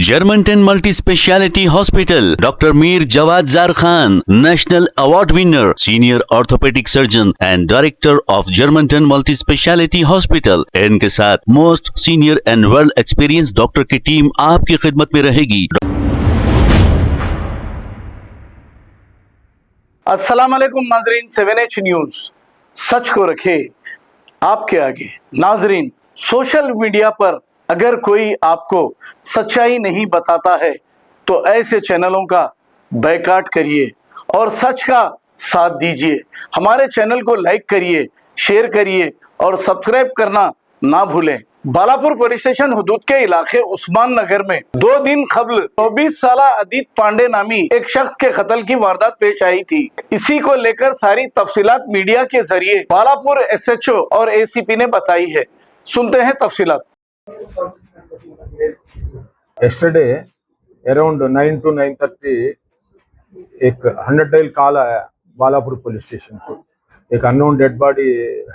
Germantown Multi Speciality Hospital, Dr. Mir Jawad Zar Khan, National Award winner, Senior Orthopedic Surgeon and Director of Germantown Multi Speciality Hospital। इनके साथ most senior and world experience doctor की team आपकी खिदमत में रहेगी। अस्सलाम वालेकुम नाजरीन, 7H न्यूज सच को रखे आपके आगे। नाजरीन, सोशल मीडिया पर अगर कोई आपको सच्चाई नहीं बताता है तो ऐसे चैनलों का बैकाट करिए और सच का साथ दीजिए। हमारे चैनल को लाइक करिए, शेयर करिए और सब्सक्राइब करना ना भूलें। बालापुर पुलिस स्टेशन हुदूद के इलाके उस्मान नगर में 2 दिन कबल 24 साल अदित पांडे नामी एक शख्स के कत्ल की वारदात पेश आई थी। इसी को लेकर सारी तफसीलात मीडिया के जरिए बालापुर SHO और ACP ने बताई है। सुनते हैं तफसीलात। Yesterday around 9 to 9:30 एक 100 डायल कॉल आया बालापुर पुलिस स्टेशन को, एक अननोन डेड बॉडी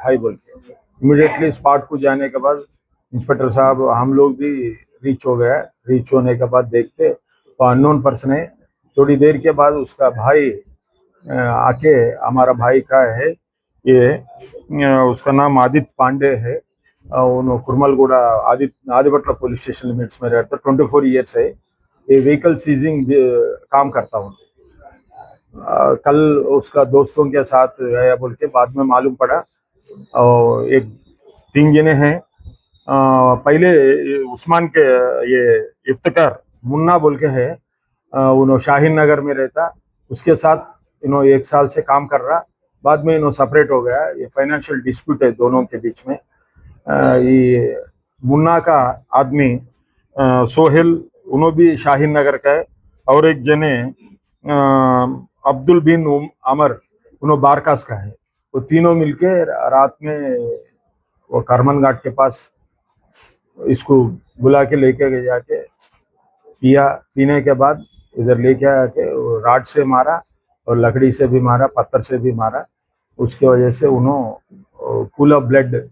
है बोल के। इमीडिएटली स्पॉट को जाने के बाद इंस्पेक्टर साहब हम लोग भी रीच हो गया। रीच होने के बाद देखते वो अननोन पर्सन है। थोड़ी देर के बाद उसका भाई आके हमारा भाई का है ये, उसका नाम आदित्य पांडे है। उन्होंने कुरमलगुड़ा आदिपट्ला पुलिस स्टेशन लिमिट्स में रहता, 24 ईयर्स है। ये व्हीकल सीजिंग काम करता हूँ। कल उसका दोस्तों के साथ गया बोल के बाद में मालूम पड़ा। और एक 3 जने हैं। पहले उस्मान के ये इफ्तिकार मुन्ना बोल के है, उन्होंने शाहीन नगर में रहता। उसके साथ इन्होंने 1 साल से काम कर रहा। बाद में इन्होंने सेपरेट हो गया। ये फाइनेंशियल डिस्प्यूट है दोनों के बीच में। ये मुन्ना का आदमी सोहेल उन्होंने भी शाहीन नगर का है। और एक जने अब्दुल बिन अमर उन्होंने बारकास का है। वो तीनों मिलके रात में वो करमन घाट के पास इसको बुला के लेके गए, जाके पिया। पीने के बाद इधर लेके आके राड से मारा और लकड़ी से भी मारा, पत्थर से भी मारा। उसके वजह से उन्होंने फुल ऑफ ब्लड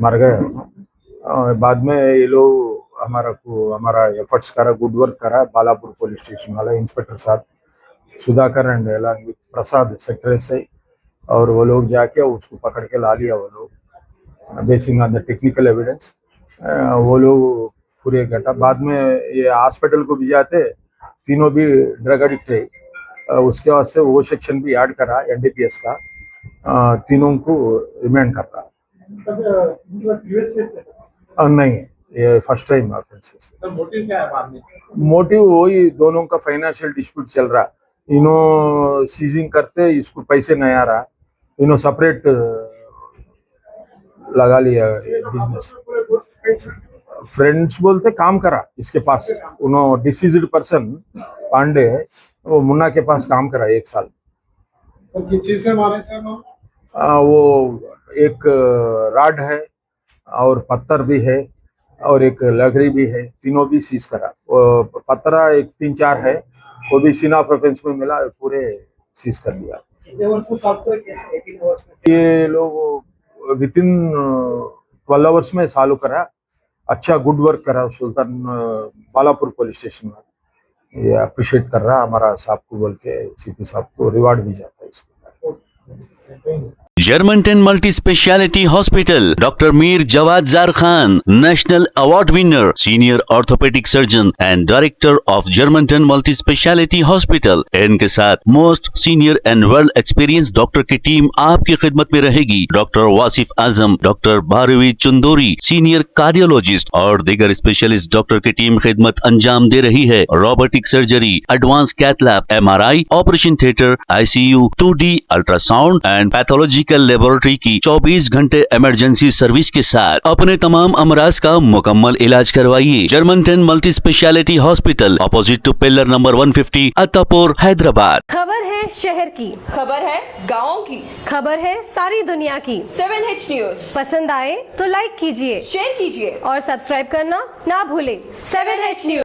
मर गए। बाद में ये लोग हमारा एफर्ट्स करा, गुड वर्क करा बालापुर पुलिस स्टेशन वाला इंस्पेक्टर साहब Sudhakar and along with Prasad sector SI, और वो लोग जाके उसको पकड़ के ला लिया। वो लोग basin on the technical evidence वो लोग पूरे घटा। बाद में ये हॉस्पिटल को भी जाते, तीनों भी ड्रग एडिक्ट है। उसके वास्ते वो सेक्शन भी ऐड करा NDPS का। तीनों को रिमांड कर रहा। नहीं, ये फर्स्ट टाइम मोटिव क्या है बाद में? मोटिव वही दोनों का फाइनेंशियल डिस्प्यूट चल रहा। इन्हों सीजिंग करते इसको पैसे नहीं आ रहा, इन्हों सेपरेट लगा लिया बिजनेस। फ्रेंड्स बोलते काम करा इसके पास। उन्होंने डिसीज्ड पर्सन पांडे वो मुन्ना के पास काम करा 1 साल। तो किस चीज से मारे थे वो एक राड है और पत्थर भी है और एक लकड़ी भी है, तीनों भी सीज करा। वो पत्थरा एक 3-4 है, वो भी सीन ऑफ ऑफेंस में मिला, पूरे सीज कर दिया। ये लोग विथिन 12 आवर्स में चालू करा। अच्छा गुड वर्क करा सुल्तान बालापुर पुलिस स्टेशन में। ये अप्रिशिएट कर रहा हमारा साहब को बोल के, CP साहब को रिवार्ड भी जाता है इसको। Germantown Multi Speciality Hospital, Dr. Mir Jawad Zar Khan, National Award winner, Senior Orthopedic Surgeon and Director of Germantown Multi Speciality Hospital। इनके साथ most senior and world experience doctor की टीम आपकी खिदमत में रहेगी। Doctor Wasif Azam, doctor Bharvi Chandori, senior cardiologist और दीगर specialist doctor की टीम खिदमत अंजाम दे रही है। Robotic surgery, advance cath lab, MRI, operation theatre, ICU, 2D ultrasound and pathology laboratory की 24 घंटे इमरजेंसी सर्विस के साथ अपने तमाम अमराज का मुकम्मल इलाज करवाइए। Germanten multi speciality hospital, opposite to pillar number 150, Attapur, Hyderabad. खबर है शहर की, खबर है गाँव की, खबर है सारी दुनिया की। 7H न्यूज पसंद आए तो लाइक कीजिए, शेयर कीजिए और सब्सक्राइब करना ना भूलें। 7H news.